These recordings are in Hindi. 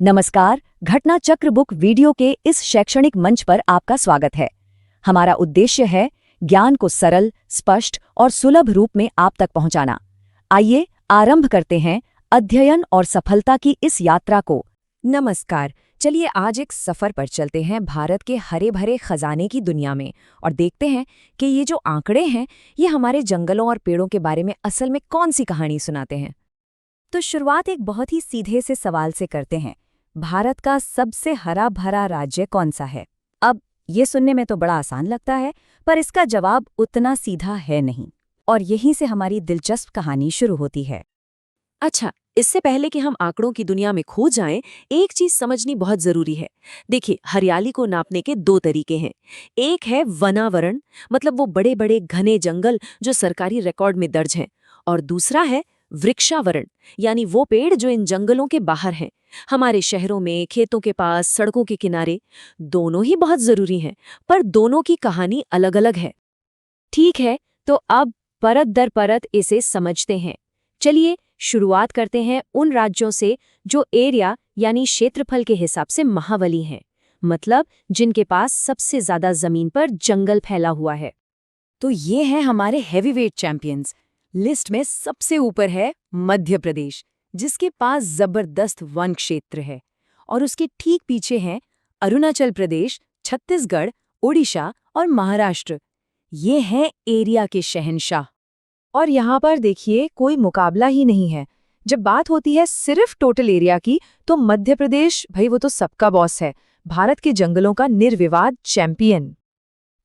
नमस्कार, घटना चक्र बुक वीडियो के इस शैक्षणिक मंच पर आपका स्वागत है। हमारा उद्देश्य है ज्ञान को सरल, स्पष्ट और सुलभ रूप में आप तक पहुंचाना। आइए आरंभ करते हैं अध्ययन और सफलता की इस यात्रा को। नमस्कार। चलिए आज एक सफर पर चलते हैं भारत के हरे भरे खजाने की दुनिया में और देखते हैं कि ये जो आंकड़े हैं ये हमारे जंगलों और पेड़ों के बारे में असल में कौन सी कहानी सुनाते हैं। तो शुरुआत एक बहुत ही सीधे से सवाल से करते हैं। भारत का सबसे हरा भरा राज्य कौन सा है? अब ये सुनने में तो बड़ा आसान लगता है, पर इसका जवाब उतना सीधा है नहीं। और यहीं से हमारी दिलचस्प कहानी शुरू होती है। अच्छा, इससे पहले कि हम आंकड़ों की दुनिया में खो जाएं, एक चीज समझनी बहुत जरूरी है। देखिए, हरियाली को नापने के दो तरीके हैं। एक है वनावरण, मतलब वो बड़े बड़े घने जंगल जो सरकारी रिकॉर्ड में दर्ज हैं, और दूसरा है वृक्षावरण, यानी वो पेड़ जो इन जंगलों के बाहर हैं, हमारे शहरों में, खेतों के पास, सड़कों के किनारे। दोनों ही बहुत जरूरी हैं, पर दोनों की कहानी अलग अलग है। ठीक है, तो अब परत दर परत इसे समझते हैं। चलिए शुरुआत करते हैं उन राज्यों से जो एरिया यानी क्षेत्रफल के हिसाब से महाबली हैं, मतलब जिनके पास सबसे ज्यादा जमीन पर जंगल फैला हुआ है। तो ये हैं हमारे हैवीवेट चैंपियंस। लिस्ट में सबसे ऊपर है मध्य प्रदेश, जिसके पास जबरदस्त वन क्षेत्र है, और उसके ठीक पीछे हैं अरुणाचल प्रदेश, छत्तीसगढ़, ओडिशा और महाराष्ट्र। ये हैं एरिया के शहंशाह। और यहाँ पर देखिए कोई मुकाबला ही नहीं है। जब बात होती है सिर्फ टोटल एरिया की, तो मध्य प्रदेश भाई वो तो सबका बॉस है, भारत के जंगलों का निर्विवाद चैंपियन।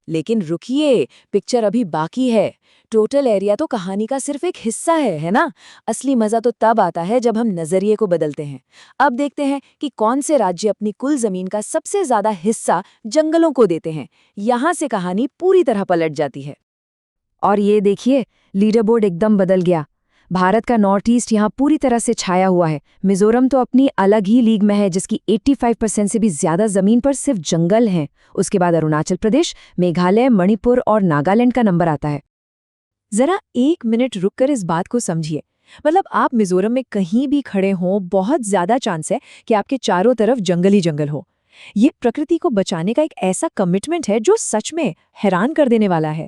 लेकिन रुकिए, पिक्चर अभी बाकी है। टोटल एरिया तो कहानी का सिर्फ एक हिस्सा है ना? असली मजा तो तब आता है जब हम नजरिए को बदलते हैं। अब देखते हैं कि कौन से राज्य अपनी कुल जमीन का सबसे ज्यादा हिस्सा जंगलों को देते हैं। यहाँ से कहानी पूरी तरह पलट जाती है। और ये देखिए, लीडर बोर्ड एकदम बदल गया। भारत का नॉर्थ ईस्ट यहाँ पूरी तरह से छाया हुआ है। मिजोरम तो अपनी अलग ही लीग में है, जिसकी 85% से भी ज्यादा जमीन पर सिर्फ जंगल हैं। उसके बाद अरुणाचल प्रदेश, मेघालय, मणिपुर और नागालैंड का नंबर आता है। जरा एक मिनट रुककर इस बात को समझिए। मतलब आप मिजोरम में कहीं भी खड़े हों, बहुत ज्यादा चांस है कि आपके चारों तरफ जंगल ही जंगल हो। ये प्रकृति को बचाने का एक ऐसा कमिटमेंट है जो सच में हैरान कर देने वाला है।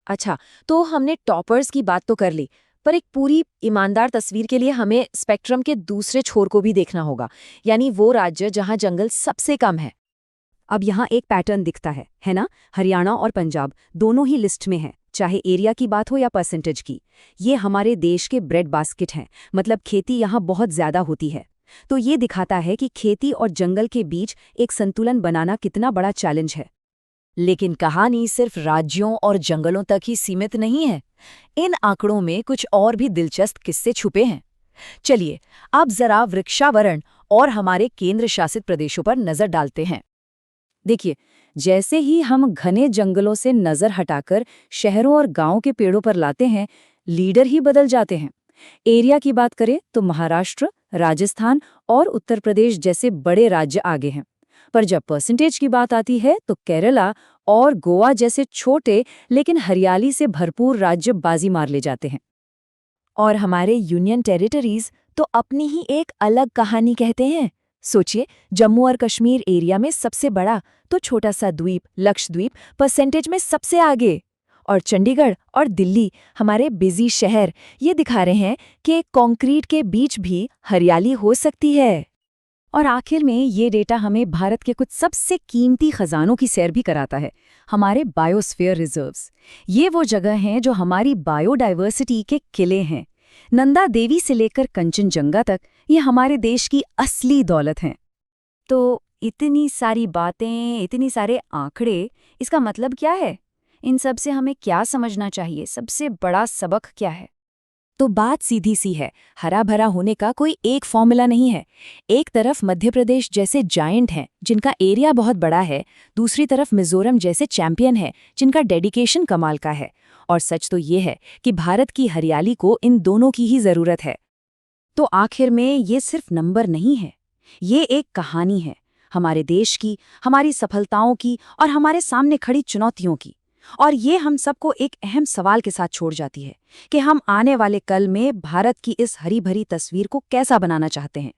अच्छा, तो हमने टॉपर्स की बात तो कर ली, पर एक पूरी ईमानदार तस्वीर के लिए हमें स्पेक्ट्रम के दूसरे छोर को भी देखना होगा, यानी वो राज्य जहां जंगल सबसे कम है। अब यहाँ एक पैटर्न दिखता है ना? हरियाणा और पंजाब दोनों ही लिस्ट में हैं, चाहे एरिया की बात हो या परसेंटेज की। ये हमारे देश के ब्रेड बास्केट हैं, मतलब खेती यहाँ बहुत ज्यादा होती है। तो ये दिखाता है कि खेती और जंगल के बीच एक संतुलन बनाना कितना बड़ा चैलेंज है। लेकिन कहानी सिर्फ राज्यों और जंगलों तक ही सीमित नहीं है। इन आंकड़ों में कुछ और भी दिलचस्प किस्से छुपे हैं। चलिए अब जरा वृक्षावरण और हमारे केंद्र शासित प्रदेशों पर नजर डालते हैं। देखिए, जैसे ही हम घने जंगलों से नजर हटाकर शहरों और गांवों के पेड़ों पर लाते हैं, लीडर ही बदल जाते हैं। एरिया की बात करें तो महाराष्ट्र, राजस्थान और उत्तर प्रदेश जैसे बड़े राज्य आगे हैं, पर जब परसेंटेज की बात आती है तो केरला और गोवा जैसे छोटे लेकिन हरियाली से भरपूर राज्य बाजी मार ले जाते हैं। और हमारे यूनियन टेरिटरीज तो अपनी ही एक अलग कहानी कहते हैं। सोचिए, जम्मू और कश्मीर एरिया में सबसे बड़ा, तो छोटा सा द्वीप लक्षद्वीप परसेंटेज में सबसे आगे। और चंडीगढ़ और दिल्ली, हमारे बिजी शहर, ये दिखा रहे हैं कि कंक्रीट के बीच भी हरियाली हो सकती है। और आखिर में ये डेटा हमें भारत के कुछ सबसे कीमती खजानों की सैर भी कराता है, हमारे बायोस्फीयर रिजर्व्स। ये वो जगह हैं जो हमारी बायोडाइवर्सिटी के किले हैं। नंदा देवी से लेकर कंचनजंगा तक ये हमारे देश की असली दौलत हैं। तो इतनी सारी बातें, इतनी सारे आंकड़े, इसका मतलब क्या है? इन सब से हमें क्या समझना चाहिए? सबसे बड़ा सबक क्या है? तो बात सीधी सी है, हरा भरा होने का कोई एक फॉर्मूला नहीं है। एक तरफ मध्य प्रदेश जैसे जायंट हैं जिनका एरिया बहुत बड़ा है, दूसरी तरफ मिजोरम जैसे चैंपियन है जिनका डेडिकेशन कमाल का है। और सच तो ये है कि भारत की हरियाली को इन दोनों की ही जरूरत है। तो आखिर में ये सिर्फ नंबर नहीं है, ये एक कहानी है, हमारे देश की, हमारी सफलताओं की और हमारे सामने खड़ी चुनौतियों की। और ये हम सबको एक अहम सवाल के साथ छोड़ जाती है कि हम आने वाले कल में भारत की इस हरी भरी तस्वीर को कैसा बनाना चाहते हैं।